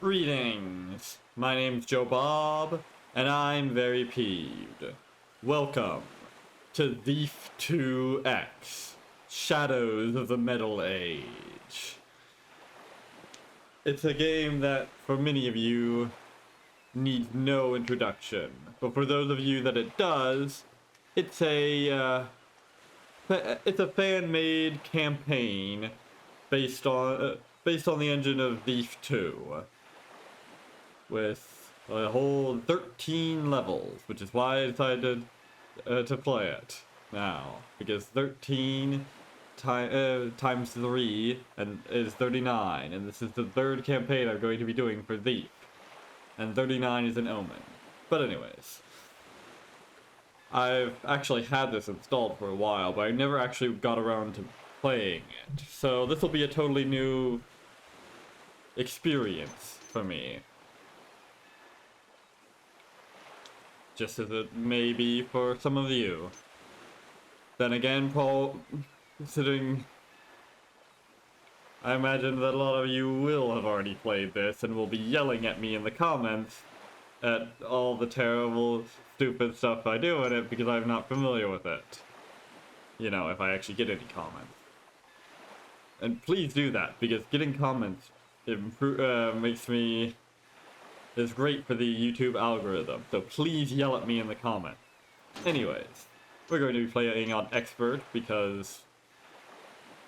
Greetings, my name's Joe Bob, and I'm very peeved. Welcome to Thief 2X, Shadows of the Metal Age. It's a game that, for many of you, needs no introduction, but for those of you that it does, it's a fan-made campaign based on the engine of Thief 2, with a whole 13 levels, which is why I decided to play it now, because 13 times 3 is 39, and this is the third campaign I'm going to be doing for Thief, and 39 is an omen. But anyways, I've actually had this installed for a while, but I never actually got around to playing it, so this will be a totally new experience for me. Just as it may be for some of you. Then again, considering I imagine that a lot of you will have already played this and will be yelling at me in the comments at all the terrible, stupid stuff I do in it because I'm not familiar with it. You know, if I actually get any comments. And please do that, because getting comments is great for the YouTube algorithm, so please yell at me in the comments. Anyways, we're going to be playing on Expert, because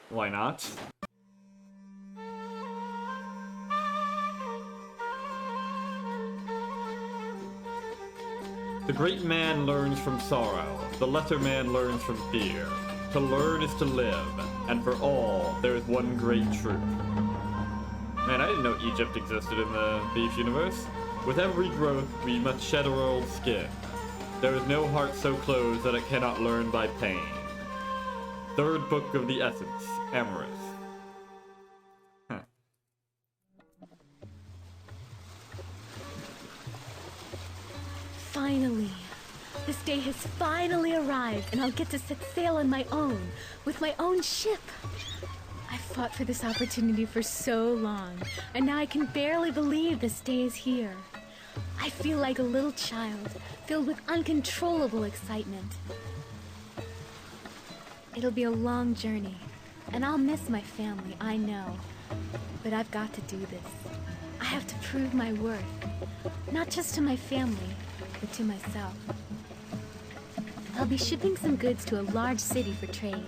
why not? The great man learns from sorrow, the lesser man learns from fear. To learn is to live, and for all, there is one great truth. Man, I didn't know Egypt existed in the Thief universe. With every growth, we must shed our old skin. There is no heart so closed that it cannot learn by pain. Third book of the Essence, Amorous. Huh. Finally! This day has finally arrived, and I'll get to set sail on my own, with my own ship. I fought for this opportunity for so long, and now I can barely believe this day is here. I feel like a little child, filled with uncontrollable excitement. It'll be a long journey, and I'll miss my family, I know. But I've got to do this. I have to prove my worth, not just to my family, but to myself. I'll be shipping some goods to a large city for trade.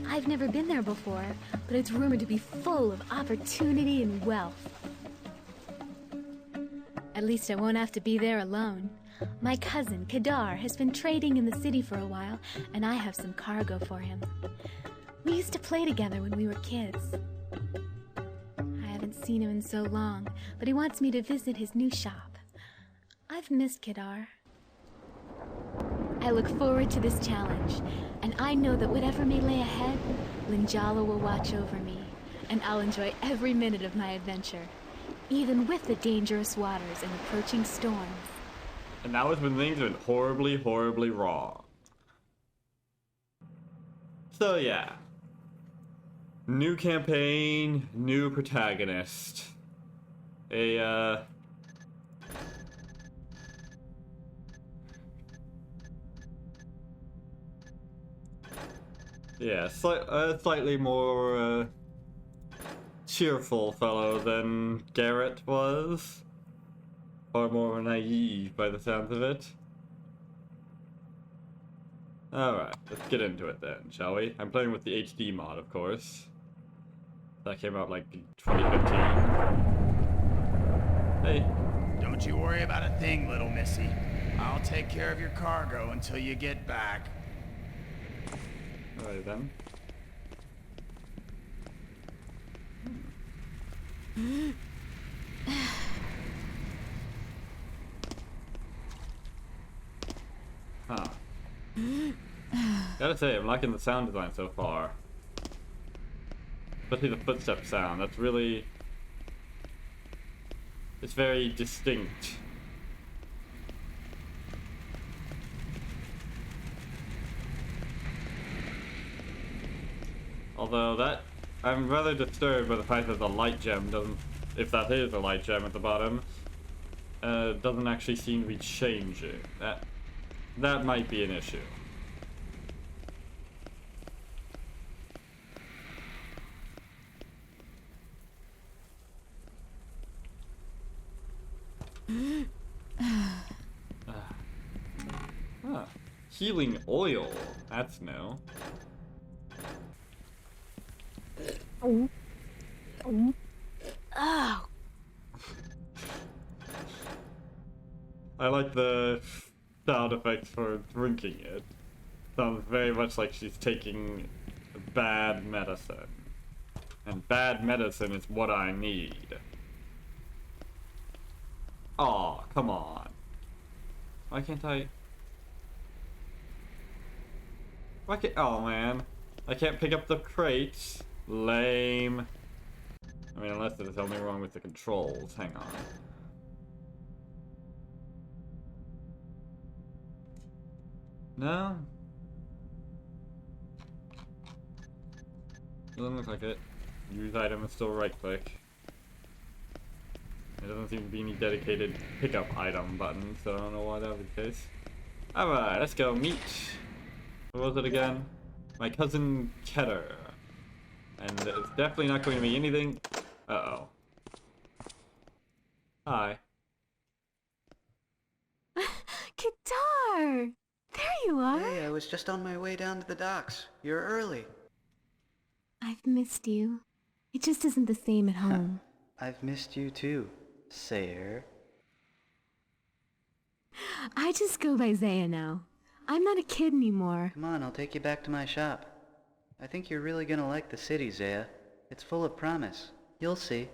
I've never been there before, but it's rumored to be full of opportunity and wealth. At least I won't have to be there alone. My cousin, Kedar, has been trading in the city for a while, and I have some cargo for him. We used to play together when we were kids. I haven't seen him in so long, but he wants me to visit his new shop. I've missed Kedar. I look forward to this challenge, and I know that whatever may lay ahead, Linjala will watch over me, and I'll enjoy every minute of my adventure, even with the dangerous waters and approaching storms. And that was when things went horribly, horribly wrong. So yeah. New campaign, new protagonist. Yeah, slightly more cheerful fellow than Garrett was. Far more naive by the sounds of it. Alright, let's get into it then, shall we? I'm playing with the HD mod, of course. That came out like in 2015. Hey. Don't you worry about a thing, little missy. I'll take care of your cargo until you get back. Alright then. Huh. Gotta say, I'm liking the sound design so far. Especially the footstep sound. That's really... it's very distinct. Although that... I'm rather disturbed by the fact that the light gem doesn't if that is a light gem at the bottom, doesn't actually seem to be changing. That might be an issue. Huh. Healing oil. That's new. Oh. I like the sound effects for drinking it. Sounds very much like she's taking bad medicine. And bad medicine is what I need. Aw, come on. Why can't I... Why can't... Oh, man. I can't pick up the crates. Lame. I mean, unless there's something wrong with the controls. Hang on. No? Doesn't look like it. Use item is still right click. There doesn't seem to be any dedicated pickup item button, so I don't know why that would be the case. Alright, let's go meet. What was it again? My cousin Kedar. And it's definitely not going to be anything. Uh-oh. Hi. Kadar! There you are! Hey, I was just on my way down to the docks. You're early. I've missed you. It just isn't the same at home. I've missed you too, Sayer. I just go by Zaya now. I'm not a kid anymore. Come on, I'll take you back to my shop. I think you're really gonna like the city, Zaya. It's full of promise. You'll see.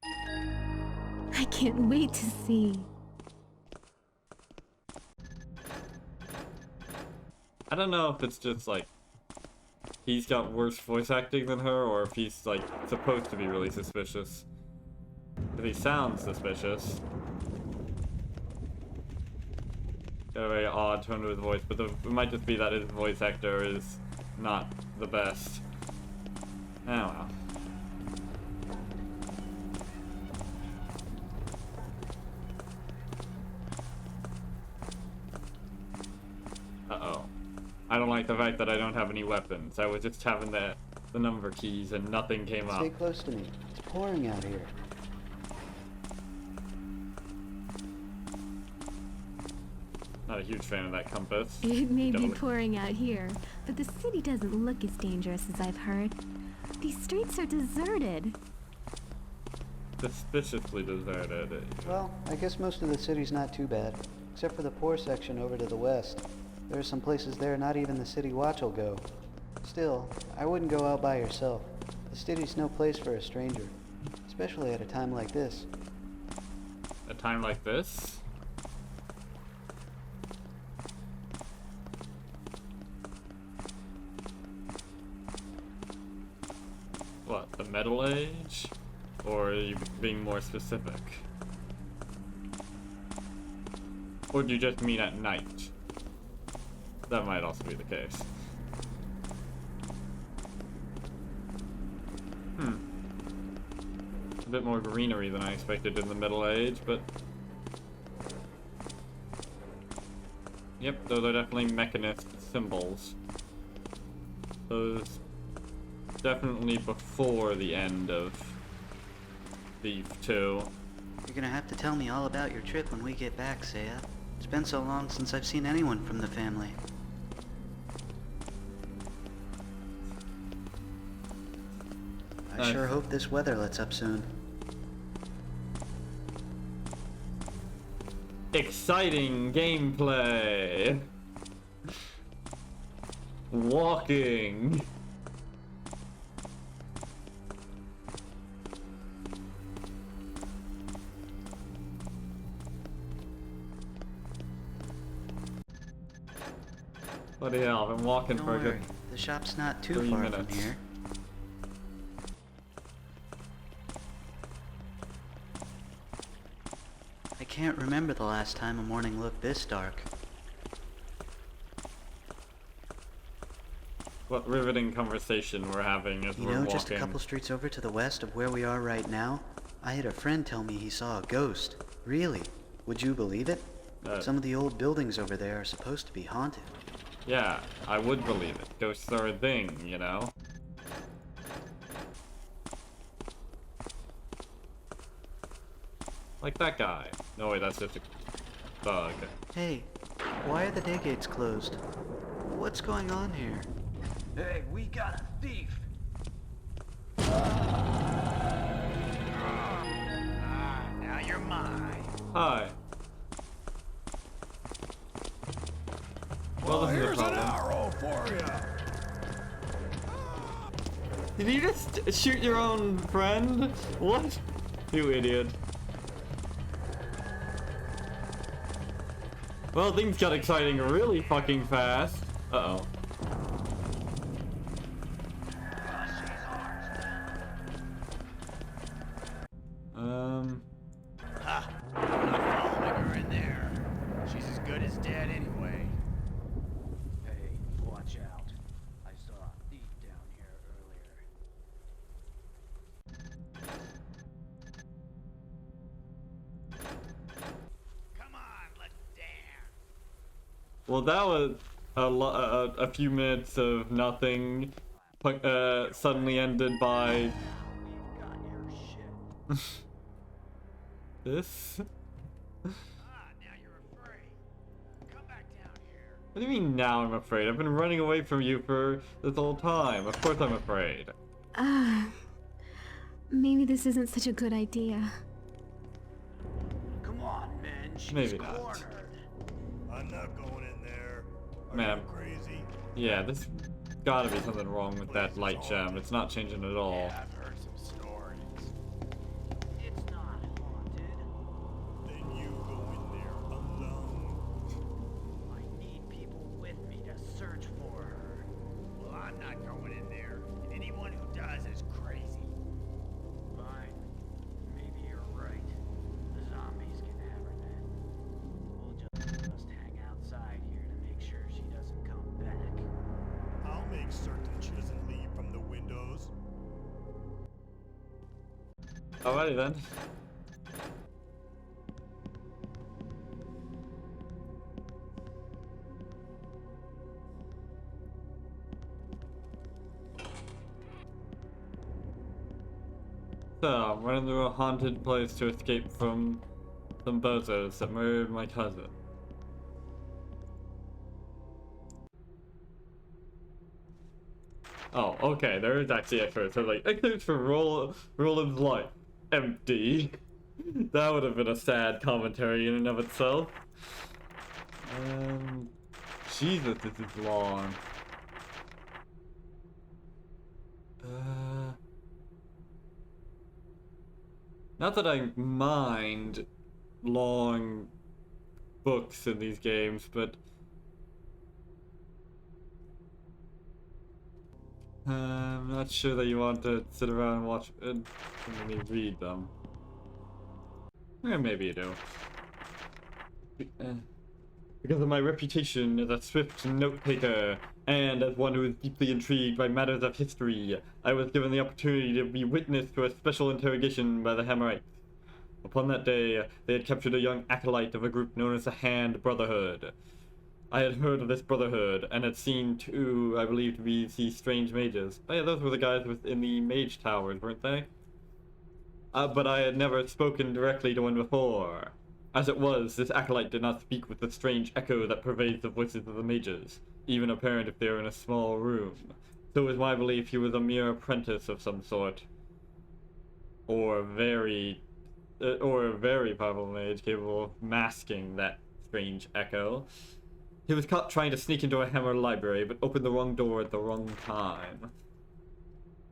I can't wait to see. I don't know if it's just like he's got worse voice acting than her, or if he's like supposed to be really suspicious. Because he sounds suspicious. Got a very odd tone to his voice, but it might just be that his voice actor is not the best. Oh well. Uh-oh. I don't like the fact that I don't have any weapons. I was just having the number keys and nothing came up. Stay close to me. It's pouring out here. Not a huge fan of that compass. It may be Totally. pouring out here, but the city doesn't look as dangerous as I've heard. These streets are deserted. Suspiciously deserted. Well, I guess most of the city's not too bad. Except for the poor section over to the west. There are some places there not even the city watch will go. Still, I wouldn't go out by yourself. The city's no place for a stranger. Especially at a time like this. A time like this? What, the Middle Age? Or are you being more specific? Or do you just mean at night? That might also be the case. A bit more greenery than I expected in the Middle Age, but... Yep, those are definitely mechanist symbols. Those... definitely before the end of Thief 2. You're gonna have to tell me all about your trip when we get back, Saya. It's been so long since I've seen anyone from the family. I sure hope this weather lets up soon. Exciting gameplay! Walking! Bloody hell, I've been walking Don't for a good... worry, the shop's not too 3 far minutes. from here. I can't remember the last time a morning looked this dark. What riveting conversation we're having as You we're know, walking. just a couple streets over to the west of where we are right now, I had a friend tell me he saw a ghost. Really? Would you believe it? Uh, Some of the old buildings over there are supposed to be haunted. Yeah, I would believe it. Ghosts are a thing, you know? Like that guy. No, wait, that's just a bug. Hey, why are the day gates closed? What's going on here? Hey, we got a thief! Now you're mine. Hi. Well, this is a Here's an problem. arrow for you! Did you just shoot your own friend? What? You idiot. Well, things got exciting really fucking fast. Uh-oh. Ha! I'm not following her in there. She's as good as dead anyway. Hey, watch out. I saw a thief down here earlier. Come on, let's dance. Well, that was a few minutes of nothing, suddenly ended by We've got your shit. this. Now you're afraid. Come back down here. What do you mean now I'm afraid? I've been running away from you for this whole time. Of course I'm afraid. Maybe this isn't such a good idea. Come on, man. She's Maybe not. cornered. I'm not going in there. Are Man. you crazy? Yeah, there's gotta be something wrong with that light gem. It's not changing at all. Yeah, I've heard some stories. It's not haunted. Then you go in there alone. I need people with me to search for her. Well, I'm not going in there. And anyone who does is crazy. Fine. Maybe you're right. The zombies can have her then. We'll just hang outside here to make sure she doesn't come back. I'll make certain she doesn't leave from the windows. Alrighty then. So, I'm running through a haunted place to escape from some bozos that murdered my cousin. Oh, okay, there is actually extras. So, like, extras for Roland's life. Empty. That would have been a sad commentary in and of itself. Jesus, this is long. Not that I mind long books in these games, but I'm not sure that you want to sit around and watch and me read them. Maybe you do. Because of my reputation as a swift note-taker, and as one who is deeply intrigued by matters of history, I was given the opportunity to be witness to a special interrogation by the Hammerites. Upon that day, they had captured a young acolyte of a group known as the Hand Brotherhood. I had heard of this brotherhood, and had seen two, I believe to be these strange mages. Oh yeah, those were the guys within the mage towers, weren't they? But I had never spoken directly to one before. As it was, this acolyte did not speak with the strange echo that pervades the voices of the mages, even apparent if they were in a small room. So it was my belief he was a mere apprentice of some sort. Or a very powerful mage capable of masking that strange echo. He was caught trying to sneak into a Hammer library, but opened the wrong door at the wrong time.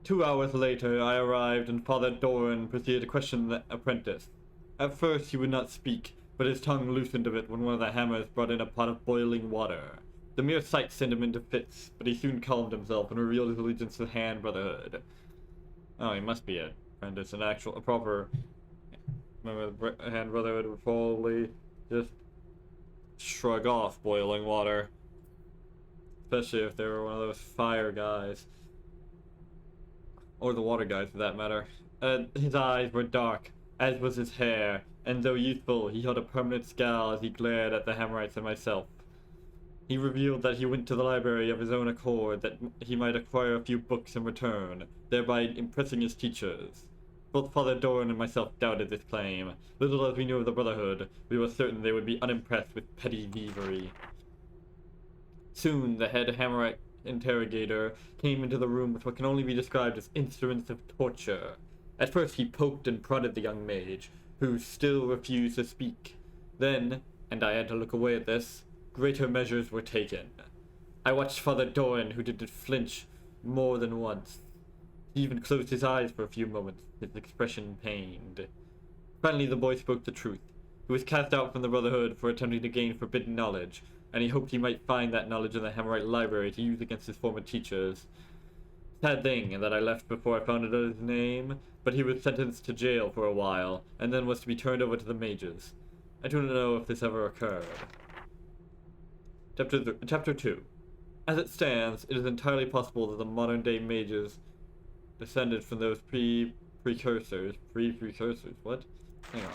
2 hours later, I arrived, and Father Doran proceeded to question the apprentice. At first, he would not speak, but his tongue loosened a bit when one of the hammers brought in a pot of boiling water. The mere sight sent him into fits, but he soon calmed himself and revealed his allegiance to the Hand Brotherhood. Oh, he must be an apprentice, a proper... Remember, the Hand Brotherhood would probably just shrug off boiling water. Especially if they were one of those fire guys. Or the water guys, for that matter. His eyes were dark, as was his hair, and though youthful, he held a permanent scowl as he glared at the Hammerites and myself. He revealed that he went to the library of his own accord, that he might acquire a few books in return, thereby impressing his teachers. Both Father Doran and myself doubted this claim. Little as we knew of the Brotherhood, we were certain they would be unimpressed with petty thievery. Soon, the head Hammerite interrogator came into the room with what can only be described as instruments of torture. At first he poked and prodded the young mage, who still refused to speak. Then, and I had to look away at this, greater measures were taken. I watched Father Doran, who didn't flinch more than once. He even closed his eyes for a few moments, his expression pained. Finally the boy spoke the truth. He was cast out from the Brotherhood for attempting to gain forbidden knowledge, and he hoped he might find that knowledge in the Hammerite library to use against his former teachers. Sad thing that I left before I found out his name, but he was sentenced to jail for a while, and then was to be turned over to the mages. I don't know if this ever occurred. Chapter 2. As it stands, it is entirely possible that the modern-day mages descended from those precursors. What? Hang on.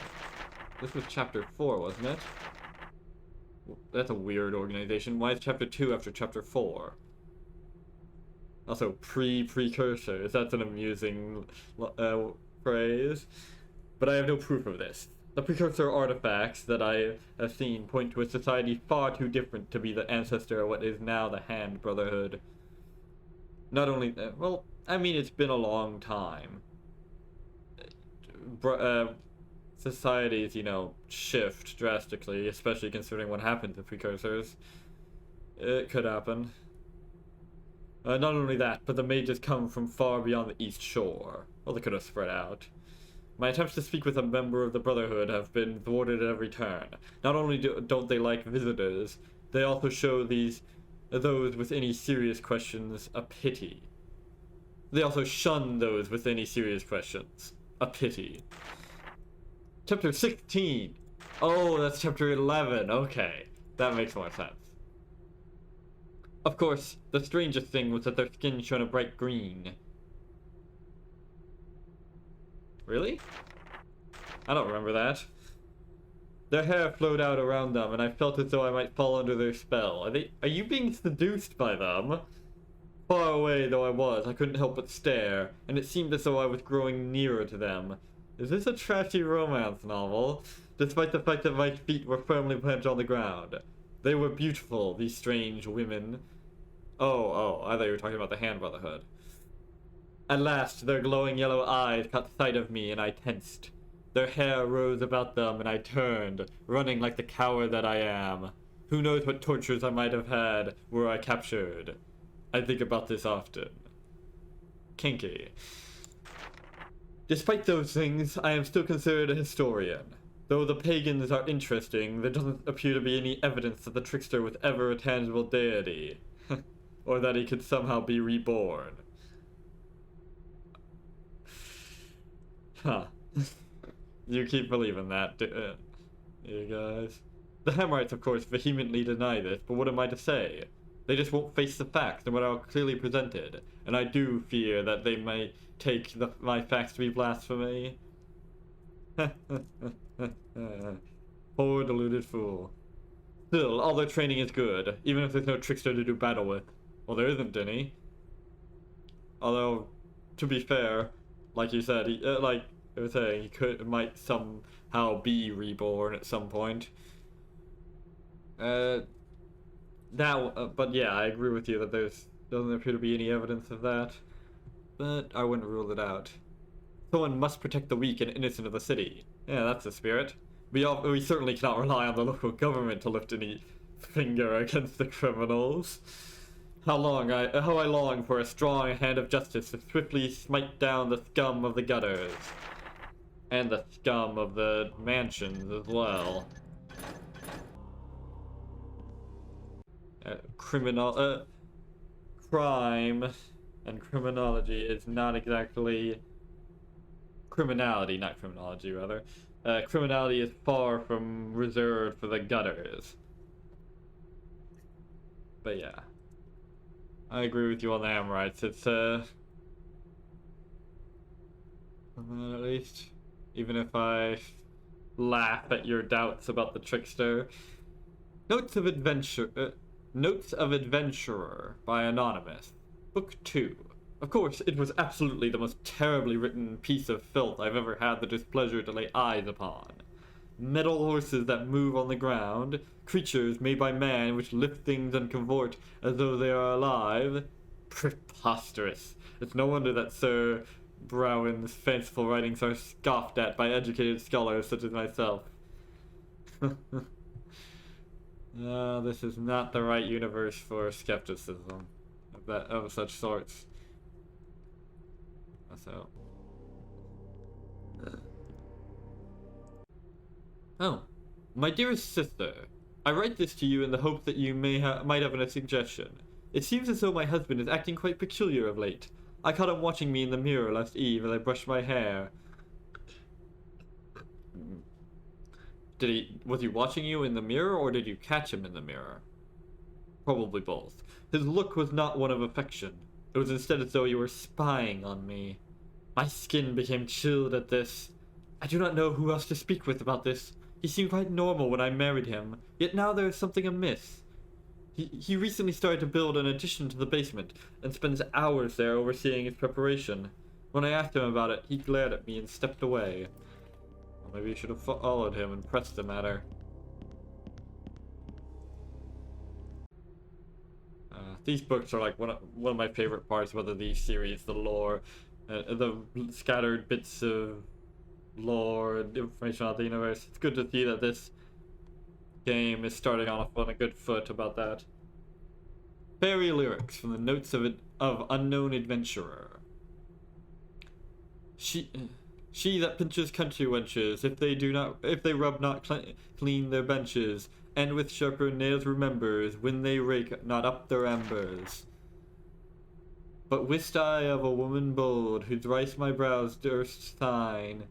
This was Chapter 4, wasn't it? That's a weird organization. Why is Chapter 2 after Chapter 4? Also, precursors. That's an amusing phrase. But I have no proof of this. The precursor artifacts that I have seen point to a society far too different to be the ancestor of what is now the Hand Brotherhood. Not only, well, I mean, it's been a long time. Societies, shift drastically, especially considering what happened to precursors. It could happen. Not only that, but the mages come from far beyond the East Shore. Well, they could have spread out. My attempts to speak with a member of the Brotherhood have been thwarted at every turn. Not only don't they like visitors, they also show those with any serious questions a pity. They also shun those with any serious questions. A pity. Chapter 16! Oh, that's Chapter 11. Okay, that makes more sense. Of course, the strangest thing was that their skin shone a bright green. Really? I don't remember that. Their hair flowed out around them, and I felt as though I might fall under their spell. Are you being seduced by them? Far away though I was, I couldn't help but stare, and it seemed as though I was growing nearer to them. Is this a trashy romance novel? Despite the fact that my feet were firmly planted on the ground. They were beautiful, these strange women. Oh, I thought you were talking about the Hand Brotherhood. At last, their glowing yellow eyes caught sight of me, and I tensed. Their hair rose about them, and I turned, running like the coward that I am. Who knows what tortures I might have had were I captured. I think about this often. Kinky. Despite those things, I am still considered a historian. Though the pagans are interesting, there doesn't appear to be any evidence that the trickster was ever a tangible deity. Or that he could somehow be reborn. Huh. You keep believing that, you guys. The Hammerites, of course, vehemently deny this, but what am I to say? They just won't face the facts, no matter how clearly presented, and I do fear that they may take my facts to be blasphemy. Poor deluded fool. Still, all their training is good, even if there's no trickster to do battle with. Well, there isn't any. Although, to be fair, like you said, like I was saying, he might somehow be reborn at some point. But yeah, I agree with you that doesn't appear to be any evidence of that. But I wouldn't rule it out. Someone must protect the weak and innocent of the city. Yeah, that's the spirit. We certainly cannot rely on the local government to lift any finger against the criminals. How I long for a strong hand of justice to swiftly smite down the scum of the gutters. And the scum of the mansions as well. Crime and criminology is not exactly... Criminality, not criminology, rather. Criminality is far from reserved for the gutters. But yeah. I agree with you on the Hammerites. It's, at least even if I laugh at your doubts about the trickster. Notes of Adventurer by Anonymous. Book 2. Of course, it was absolutely the most terribly written piece of filth I've ever had the displeasure to lay eyes upon. Metal horses that move on the ground, creatures made by man which lift things and cavort as though they are alive. Preposterous. It's no wonder that Sir Browen's fanciful writings are scoffed at by educated scholars such as myself. This is not the right universe for skepticism of such sorts. So. Oh, my dearest sister, I write this to you in the hope that you might have a suggestion. It seems as though my husband is acting quite peculiar of late. I caught him watching me in the mirror last eve as I brushed my hair. Was he watching you in the mirror, or did you catch him in the mirror? Probably both. His look was not one of affection. It was instead as though he were spying on me. My skin became chilled at this. I do not know who else to speak with about this. He seemed quite normal when I married him, yet now there is something amiss. He recently started to build an addition to the basement, and spends hours there overseeing its preparation. When I asked him about it, he glared at me and stepped away. Well, maybe you should have followed him and pressed the matter. These books are like one of my favorite parts about these series, the lore, the scattered bits of lore and information about the universe. It's good to see that this game is starting off on a good foot about that. Fairy lyrics from the notes of unknown adventurer. She that pinches country wenches, if they rub not clean their benches, and with sharper nails remembers when they rake not up their embers. But wist I of a woman bold, who thrice my brows durst sign,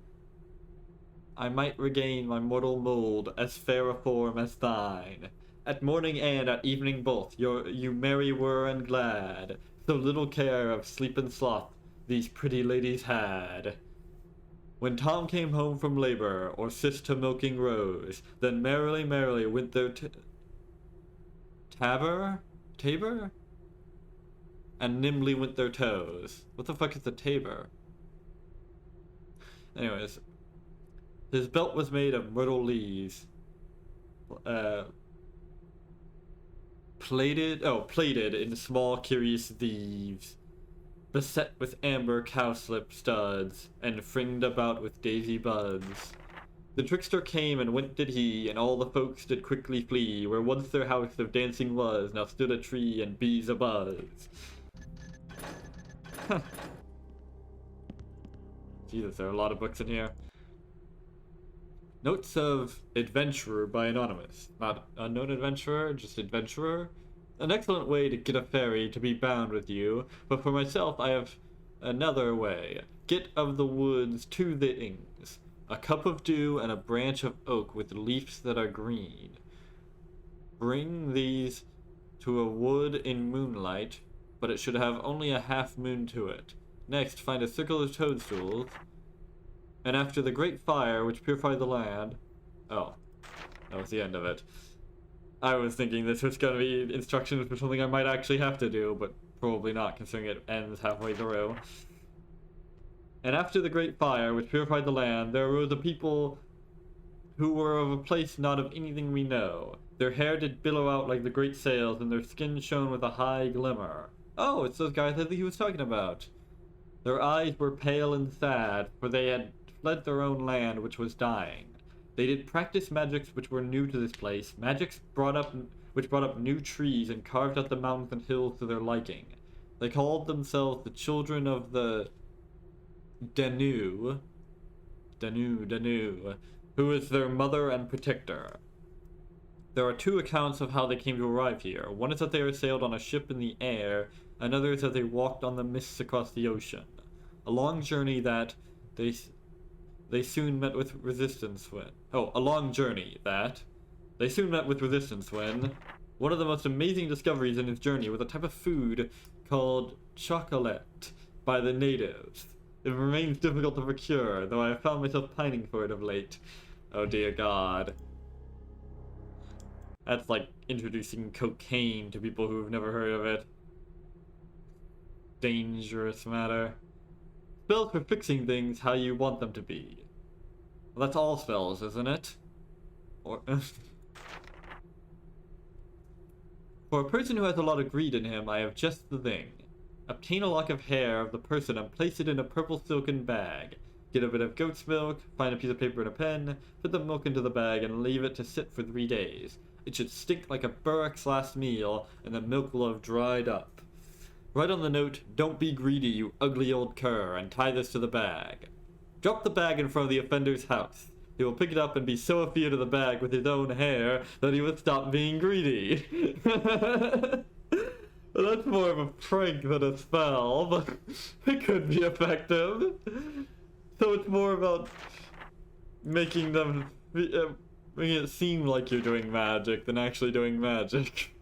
I might regain my mortal mold, as fair a form as thine. At morning and at evening both, you merry were and glad, so little care of sleep and sloth these pretty ladies had. When Tom came home from labor, or sis to milking rose, then merrily, merrily went their tabor? And nimbly went their toes. What the fuck is the tabor? Anyways, his belt was made of myrtle leaves. Plated in small curious leaves, beset with amber cowslip studs, and fringed about with daisy buds. The trickster came, and went did he, and all the folks did quickly flee. Where once their house of dancing was, now stood a tree and bees abuzz. Jesus, there are a lot of books in here. Notes of Adventurer by Anonymous. Not unknown adventurer, just adventurer. An excellent way to get a fairy to be bound with you, but for myself I have another way. Get of the woods to the ings, a cup of dew and a branch of oak with leaves that are green. Bring these to a wood in moonlight, but it should have only a half moon to it. Next, find a circle of toadstools, and after the great fire which purified the land... Oh, that was the end of it. I was thinking this was going to be instructions for something I might actually have to do, but probably not, considering it ends halfway through. And after the great fire which purified the land, there arose a people who were of a place not of anything we know. Their hair did billow out like the great sails, and their skin shone with a high glimmer. Oh, it's those guys that he was talking about. Their eyes were pale and sad, for they had fled their own land, which was dying. They did practice magics which were new to this place, magics which brought up new trees and carved out the mountains and hills to their liking. They called themselves the children of the Danu, who is their mother and protector. There are two accounts of how they came to arrive here. One is that they sailed on a ship in the air, another is that they walked on the mists across the ocean. A long journey that they soon met with resistance when... Oh, a long journey that they soon met with resistance when one of the most amazing discoveries in his journey was a type of food called chocolate by the natives. It remains difficult to procure, though I have found myself pining for it of late. Oh dear God. That's like introducing cocaine to people who have never heard of it. Dangerous matter. Spells for fixing things how you want them to be. Well, that's all spells, isn't it? Or For a person who has a lot of greed in him, I have just the thing. Obtain a lock of hair of the person and place it in a purple silken bag. Get a bit of goat's milk, find a piece of paper and a pen, put the milk into the bag and leave it to sit for 3 days. It should stink like a Burrick's last meal, and the milk will have dried up. Write on the note, "Don't be greedy, you ugly old cur," and tie this to the bag. Drop the bag in front of the offender's house. He will pick it up and be so afeard of the bag with his own hair that he will stop being greedy. Well, that's more of a prank than a spell, but it could be effective. So it's more about making them making it seem like you're doing magic than actually doing magic.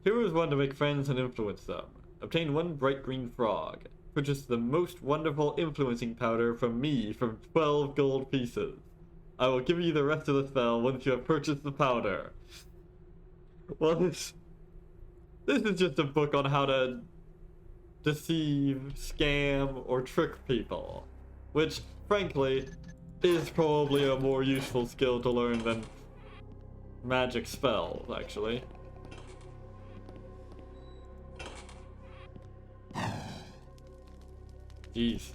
Here is one to make friends and influence them. Obtain 1 bright green frog. Purchase the most wonderful influencing powder from me for 12 gold pieces. I will give you the rest of the spell once you have purchased the powder. Well, this is just a book on how to deceive, scam, or trick people. Which, frankly, is probably a more useful skill to learn than magic spells, actually. Jeez.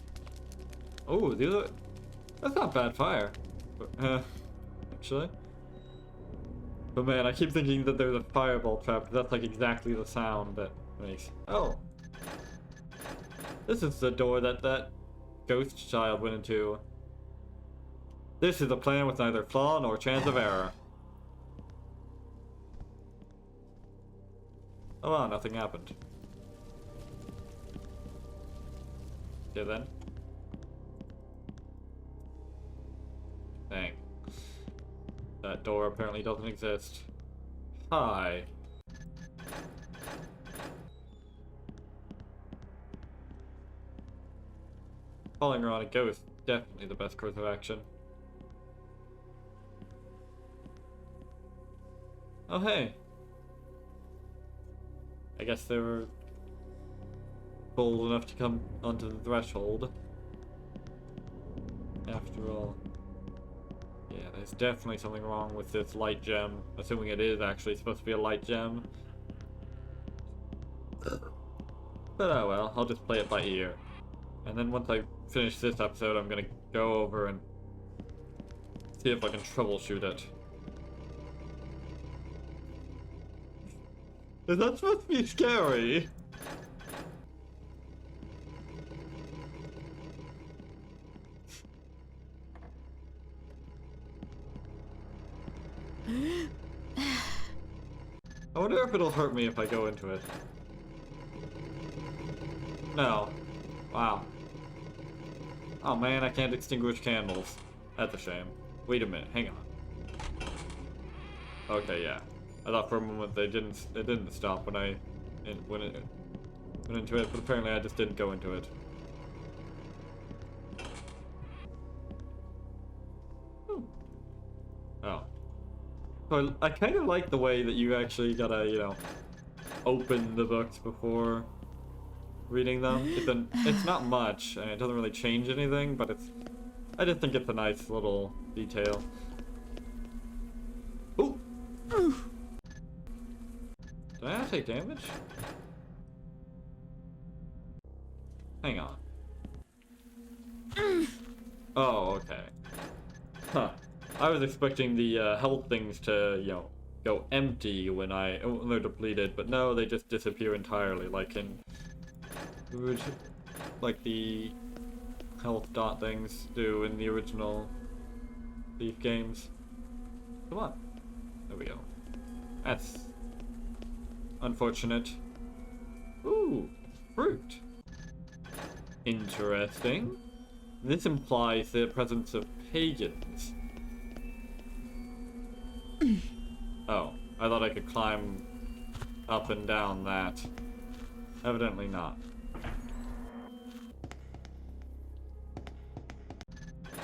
Oh, that's not bad fire. Actually. But man, I keep thinking that there's a fireball trap, because that's like exactly the sound that makes. Oh. This is the door that ghost child went into. This is a plan with neither flaw nor chance of error. Oh wow, nothing happened. Okay then. Dang. That door apparently doesn't exist. Hi. Calling her on a ghost, definitely the best course of action. Oh hey. I guess they were bold enough to come onto the threshold. After all. Yeah, there's definitely something wrong with this light gem. Assuming it is actually supposed to be a light gem. But oh well, I'll just play it by ear. And then once I finish this episode, I'm gonna go over and see if I can troubleshoot it. Is that supposed to be scary? I wonder if it'll hurt me if I go into it. No. Wow. Oh man, I can't extinguish candles. That's a shame. Wait a minute, hang on. Okay, yeah. I thought for a moment it didn't stop when I went into it, but apparently I just didn't go into it. Oh. So I kind of like the way that you actually gotta, you know, open the books before reading them. It's not much, and it doesn't really change anything, but I just think it's a nice little detail. Ooh! Did I take damage? Hang on. Oh, okay. Huh. I was expecting the health things to, you know, go empty when they're depleted, but no, they just disappear entirely, like like the health dot things do in the original Thief games. Come on. There we go. That's unfortunate. Ooh, fruit. Interesting. This implies the presence of pagans. Oh, I thought I could climb up and down that. Evidently not.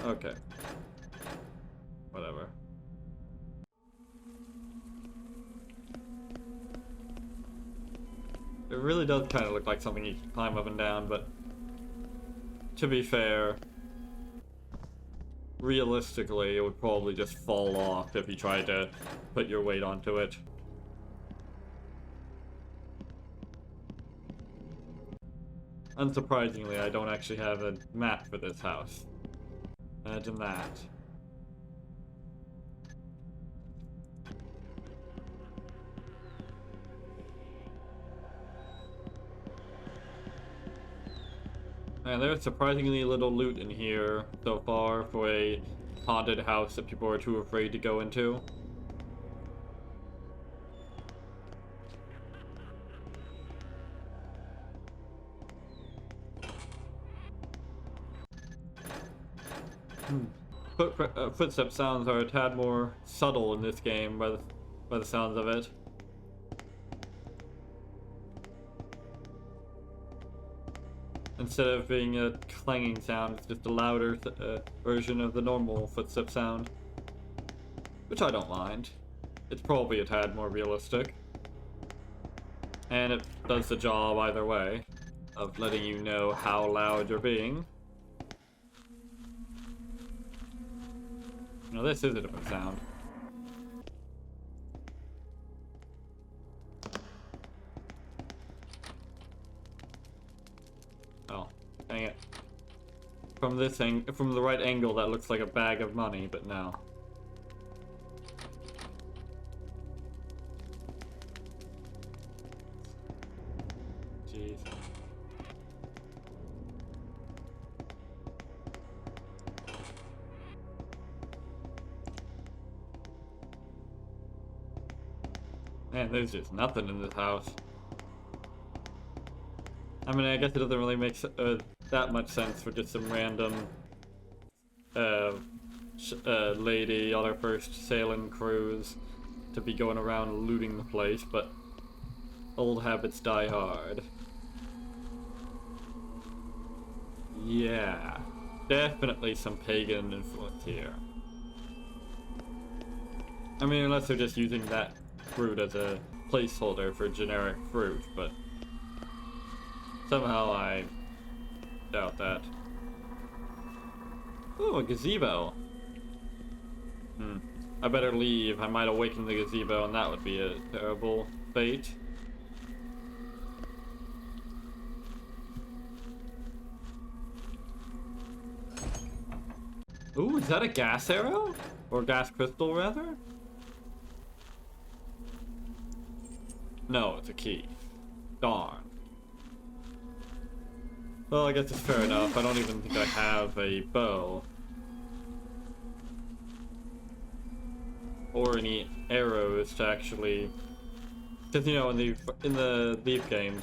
Okay. Whatever. It really does kind of look like something you can climb up and down, but to be fair, realistically, it would probably just fall off if you tried to put your weight onto it. Unsurprisingly, I don't actually have a map for this house. Imagine that. And there's surprisingly little loot in here so far for a haunted house that people are too afraid to go into. Footstep sounds are a tad more subtle in this game by the sounds of it. Instead of being a clanging sound, it's just a louder version of the normal footstep sound. Which I don't mind. It's probably a tad more realistic. And it does the job either way, of letting you know how loud you're being. Now this is a different sound. Oh, dang it. From this from the right angle, that looks like a bag of money, but no. Jeez. Man, there's just nothing in this house. I mean, I guess it doesn't really make that much sense for just some random lady on her first sailing cruise to be going around looting the place, but old habits die hard. Yeah, definitely some pagan influence here. I mean, unless they're just using that fruit as a placeholder for generic fruit, but somehow I doubt that. Ooh, a gazebo. I better leave. I might awaken the gazebo, and that would be a terrible fate. Ooh, is that a gas arrow? Or gas crystal, rather? No, it's a key. Darn. Well, I guess it's fair enough. I don't even think I have a bow. Or any arrows to actually... Because, you know, in the Thief games,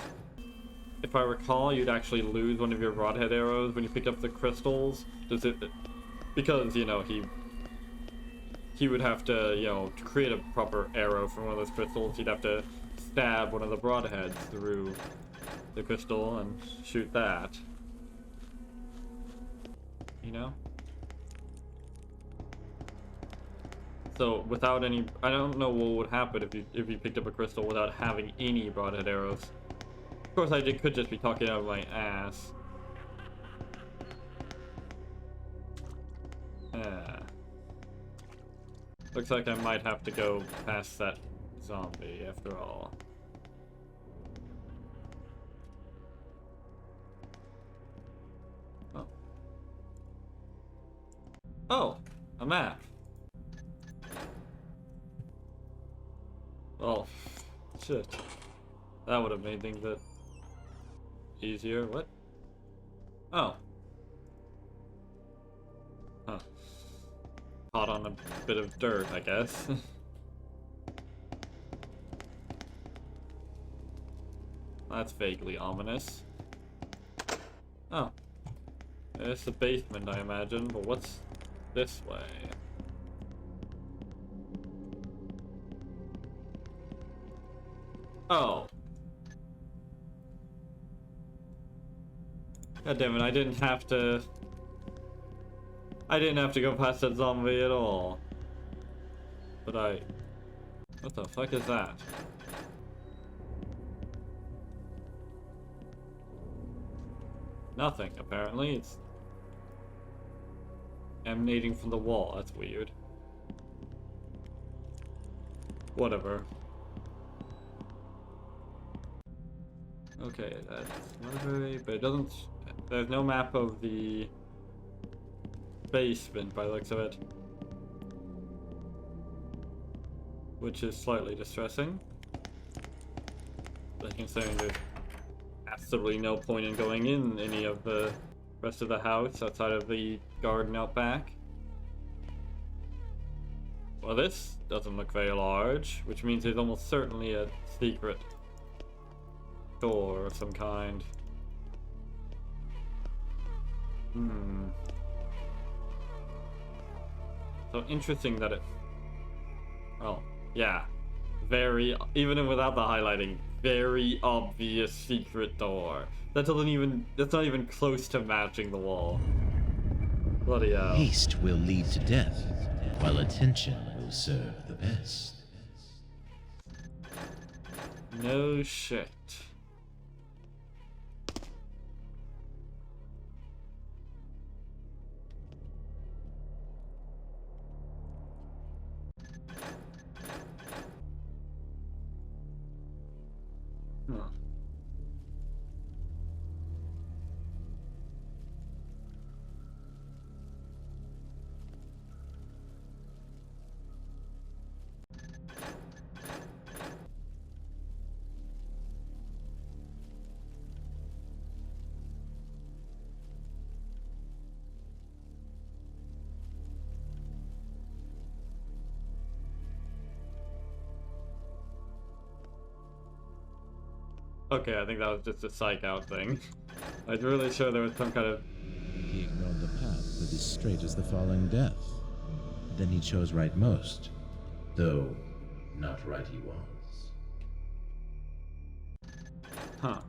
if I recall, you'd actually lose one of your broadhead arrows when you picked up the crystals. Because, you know, he would have to, you know, to create a proper arrow from one of those crystals, he'd have to stab one of the broadheads through the crystal and shoot that. You know? So without any, I don't know what would happen if you picked up a crystal without having any broadhead arrows. Of course, I could just be talking out of my ass. Looks like I might have to go past that zombie after all. Oh. Oh, a map. Oh, shit. That would have made things a bit easier. What? Oh. Huh. Caught on a bit of dirt, I guess. That's vaguely ominous. Oh. It's the basement, I imagine, but what's this way? Oh. God damn it, I didn't have to... I didn't have to go past that zombie at all. But I... What the fuck is that? Nothing, apparently. It's emanating from the wall. That's weird. Whatever. Okay, that's library, but it doesn't... There's no map of the basement by the looks of it. Which is slightly distressing. But considering there's absolutely no point in going in any of the rest of the house outside of the garden out back. Well, this doesn't look very large, which means there's almost certainly a secret door of some kind. So interesting that it... Well, yeah. Very, even without the highlighting, very obvious secret door. That doesn't even, that's not even close to matching the wall. Bloody hell. Haste will lead to death, while attention will serve the best. No shit. Huh. Okay, I think that was just a psych out thing. I was really sure there was some kind of... He ignored the path that is straight as the falling death. Then he chose right most, though not right he was. Huh.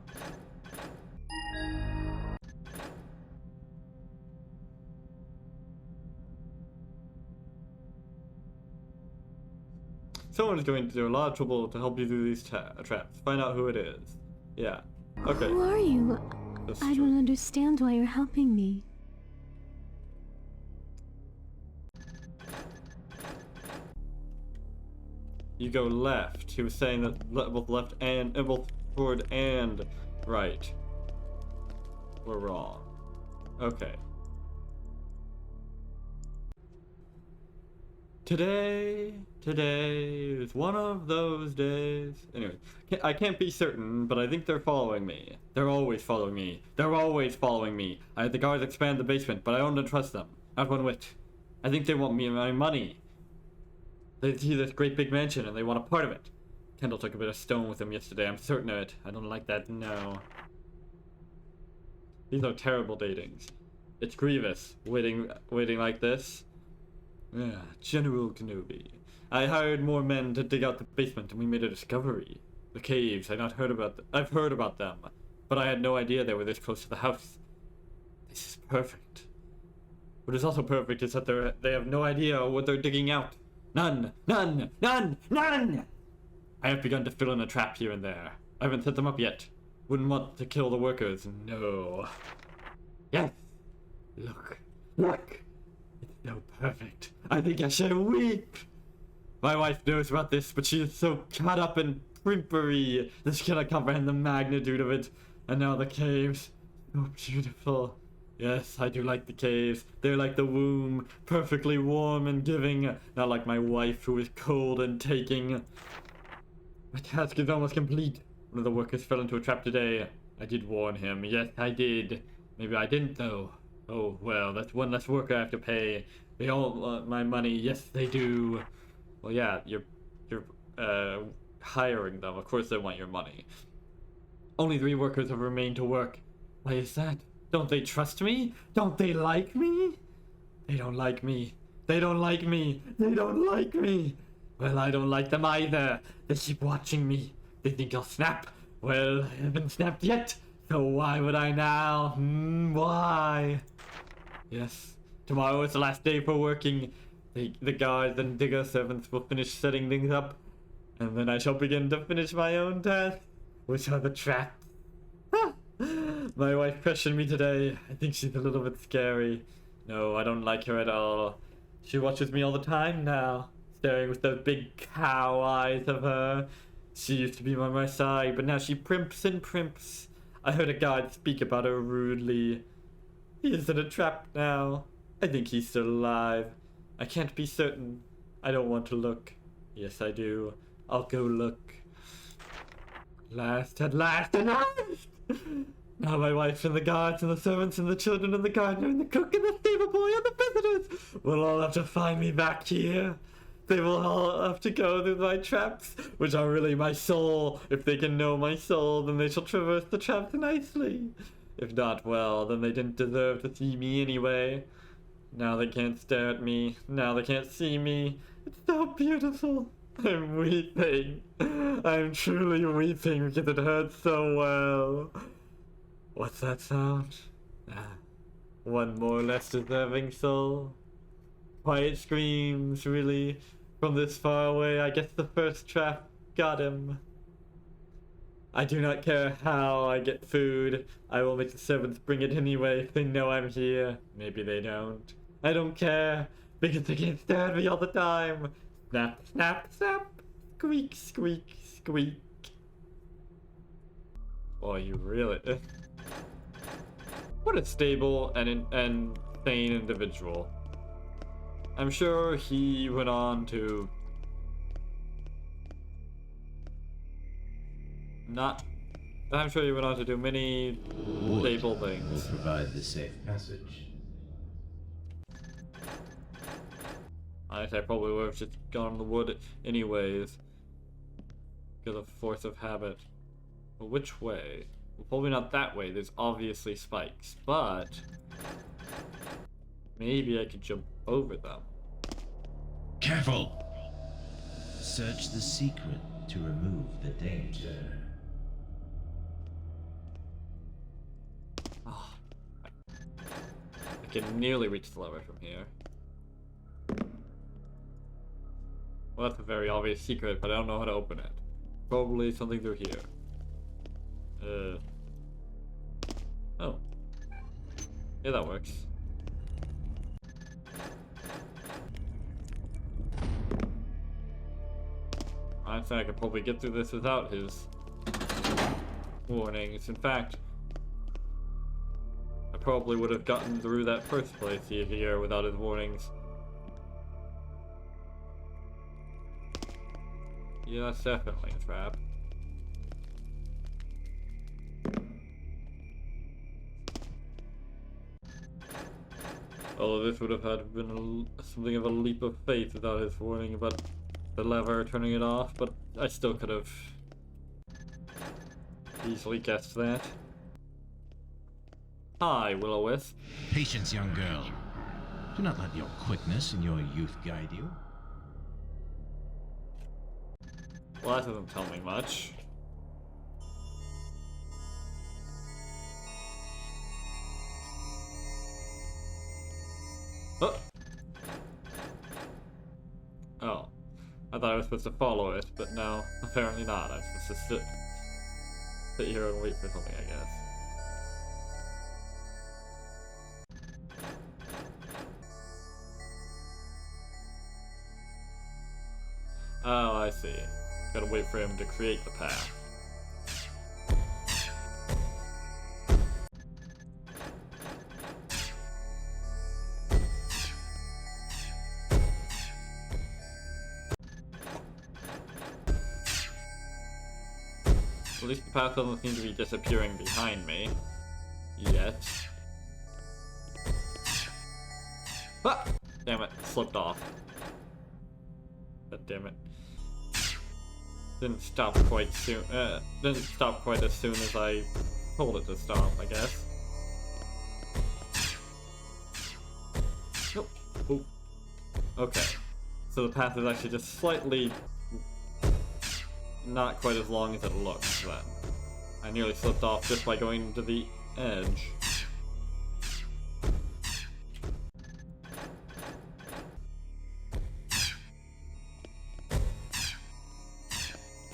Someone is going to do a lot of trouble to help you through these traps. Find out who it is. Yeah. Okay. Who are you? That's I true. don't understand why you're helping me. You go left. He was saying that both left and both forward and right were wrong. Okay. Today is one of those days. Anyway, I can't be certain, but I think they're following me. They're always following me. They're always following me. I had the guards expand the basement, but I don't trust them. Not one whit. I think they want me and my money. They see this great big mansion and they want a part of it. Kendall took a bit of stone with him yesterday. I'm certain of it. I don't like that. No. These are terrible datings. It's grievous waiting like this. Yeah, General Kenobi. I hired more men to dig out the basement and we made a discovery. The caves, I've heard about them, but I had no idea they were this close to the house. This is perfect. What is also perfect is that they have no idea what they're digging out. None! None! None! None! I have begun to fill in a trap here and there. I haven't set them up yet. Wouldn't want to kill the workers, no. Yes! Look! Look! So perfect. I think I should weep. My wife knows about this, but she is so caught up in primpery that she cannot comprehend the magnitude of it. And now the caves. So beautiful. Yes, I do like the caves. They're like the womb, perfectly warm and giving. Not like my wife, who is cold and taking. My task is almost complete. One of the workers fell into a trap today. I did warn him. Yes, I did. Maybe I didn't, though. Oh, well, that's one less worker I have to pay. They all want my money. Yes, they do. Well, yeah, you're hiring them. Of course they want your money. Only 3 workers have remained to work. Why is that? Don't they trust me? Don't they like me? They don't like me. They don't like me. They don't like me. Well, I don't like them either. They keep watching me. They think I'll snap. Well, I haven't snapped yet. So why would I now? Why? Yes, Tomorrow is the last day for working. The guards and digger servants will finish setting things up, and then I shall begin to finish my own task, which are the traps. My wife questioned me today. I think she's a little bit scary. No, I don't like her at all. She watches me all the time now, staring with those big cow eyes of her. She used to be by my side, but now she primps and primps. I heard a guard speak about her rudely. He is in a trap now. I think he's still alive. I can't be certain. I don't want to look. Yes, I do. I'll go look. Last and last and last! Now my wife and the guards and the servants and the children and the gardener and the cook and the stable boy and the visitors will all have to find me back here. They will all have to go through my traps, which are really my soul. If they can know my soul, then they shall traverse the traps nicely. If not, well, then they didn't deserve to see me anyway. Now they can't stare at me. Now they can't see me. It's so beautiful. I'm weeping. I'm truly weeping because it hurts so well. What's that sound? One more less deserving soul. Quiet screams, really. From this far away, I guess the first trap got him. I do not care how I get food. I will make the servants bring it anyway if they know I'm here. Maybe they don't. I don't care, because they can't stare at me all the time. Snap, snap, snap. Squeak, squeak, squeak. Oh, you really... What a stable and sane individual. I'm sure he went on to... I'm sure he went on to do many stable things. Will provide the safe passage. Honestly, I probably would have just gone in the wood anyways. Because of force of habit. But which way? Well, probably not that way. There's obviously spikes. But... maybe I could jump over them. Careful! Search the secret to remove the danger. Oh, I can nearly reach the lever from here. Well, that's a very obvious secret, but I don't know how to open it. Probably something through here. Oh. Yeah, that works. I think I could probably get through this without his warnings. In fact, I probably would have gotten through that first place here without his warnings. Yeah, that's definitely a trap. Although this would have had been something of a leap of faith without his warning about the lever turning it off, but I still could have easily guessed that. Hi, Will-O-Wisp. Patience, young girl. Do not let your quickness and your youth guide you. Well, that doesn't tell me much. Oh! Oh. I thought I was supposed to follow it, but no, apparently not. I'm supposed to sit here and wait for something, I guess. Oh, I see. Gotta wait for him to create the path. At least the path doesn't seem to be disappearing behind me. Yet. Ah! Damn it, slipped off. God damn it. Didn't stop quite soon. Didn't stop quite as soon as I told it to stop, I guess. Nope. Oop. Okay. So the path is actually just slightly not quite as long as it looks then. I nearly slipped off just by going to the edge.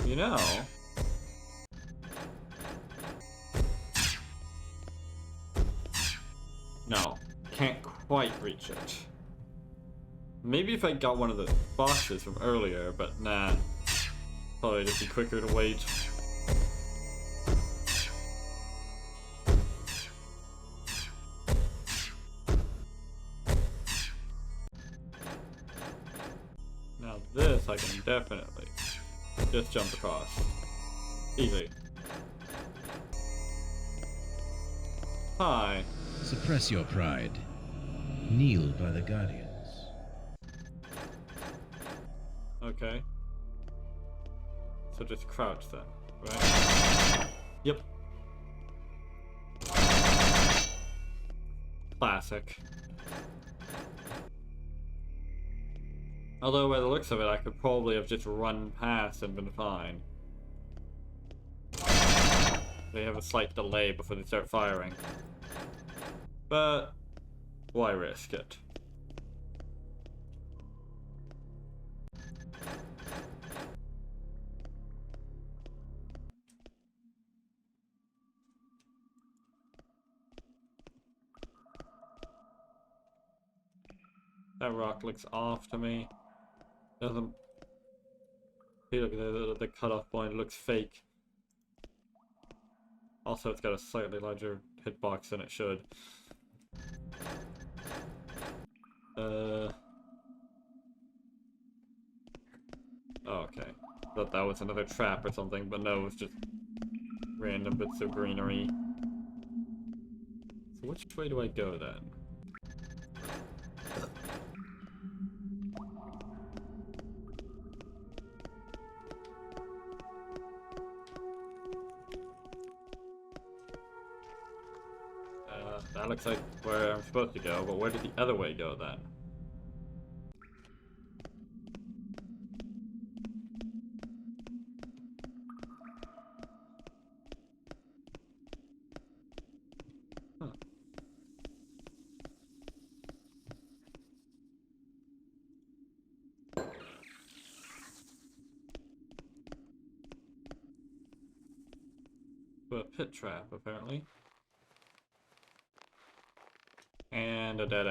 You know... No, can't quite reach it. Maybe if I got one of the boxes from earlier, but nah. Probably just be quicker to wait. Now this I can definitely just jump across. Easy. Hi. Suppress your pride. Kneel by the Guardians. Okay. So just crouch then, right? Yep. Classic. Although by the looks of it, I could probably have just run past and been fine. They have a slight delay before they start firing. But why risk it? That rock looks off to me. Doesn't... Hey, look at the cutoff point, it looks fake. Also, it's got a slightly larger hitbox than it should. Oh, okay. Thought that was another trap or something, but no, it's just random bits of greenery. So which way do I go then? That looks like where I'm supposed to go, but where did the other way go then? Huh. A pit trap, apparently. And a dead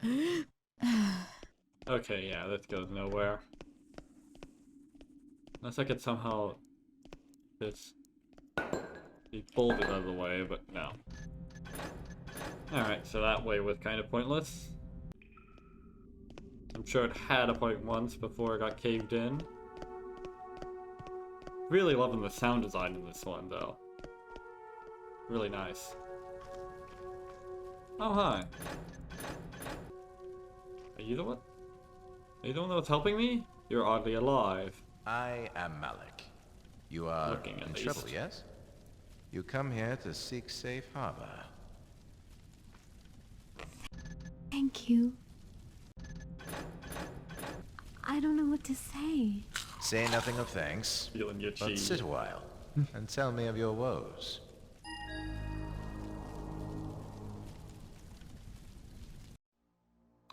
end. Okay, yeah, this goes nowhere. Unless I could somehow just be bolted out of the way, but no. Alright, so that way was kind of pointless. I'm sure it had a point once before it got caved in. Really loving the sound design in this one, though. Really nice. Oh, hi. Are you the one? Are you the one that was helping me? You're oddly alive. I am Malik. You are Looking, at in least. trouble, yes? You come here to seek safe harbor. Thank you. I don't know what to say. Say nothing of thanks, Feeling your but cheese. sit a while and tell me of your woes.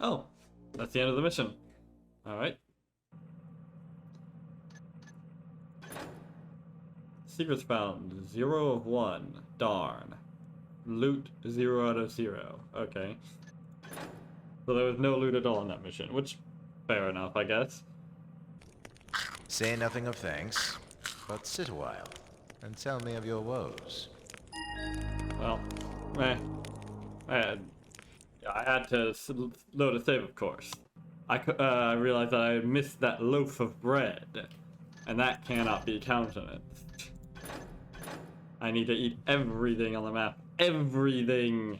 Oh, that's the end of the mission. Alright. Secrets found. 0 of 1. Darn. Loot 0 out of 0. Okay. So there was no loot at all in that mission, which, fair enough, I guess. Say nothing of thanks, but sit a while and tell me of your woes. Well, I had to load a save, of course. I realized that I had missed that loaf of bread, and that cannot be countenanced. I need to eat everything on the map. Everything!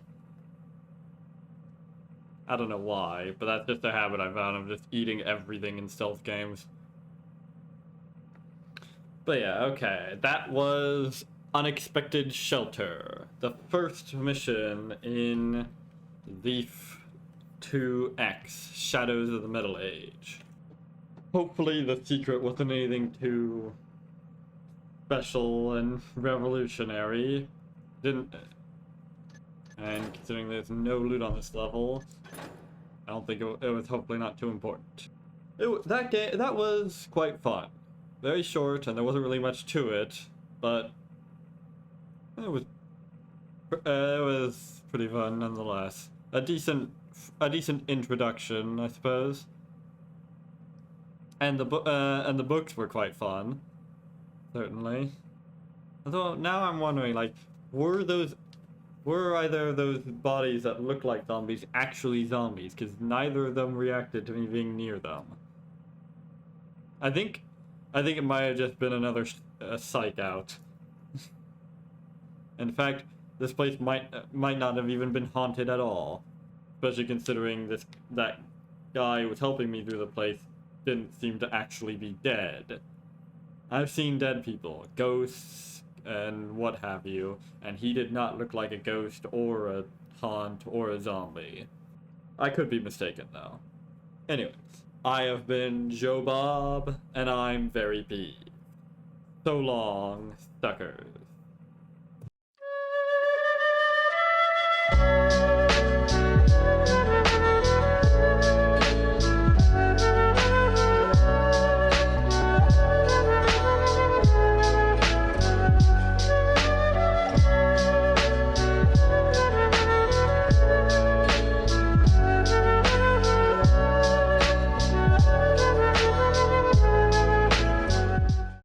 I don't know why, but that's just a habit I found of just eating everything in stealth games. But yeah, okay. That was Unexpected Shelter. The first mission in Thief 2X, Shadows of the Middle Age. Hopefully the secret wasn't anything too special and revolutionary. And considering there's no loot on this level, I don't think it was hopefully not too important. that was quite fun. Very short, and there wasn't really much to it, but it was pretty fun nonetheless. A decent introduction, I suppose. And the books were quite fun, certainly. Although now I'm wondering, like, were either of those bodies that looked like zombies actually zombies? Because neither of them reacted to me being near them. I think it might have just been another psych out. In fact, this place might not have even been haunted at all, especially considering that guy who was helping me through the place didn't seem to actually be dead. I've seen dead people, ghosts and what have you, and he did not look like a ghost or a haunt or a zombie. I could be mistaken though. Anyways, I have been Joe Bob, and I'm very peeved. So long, suckers.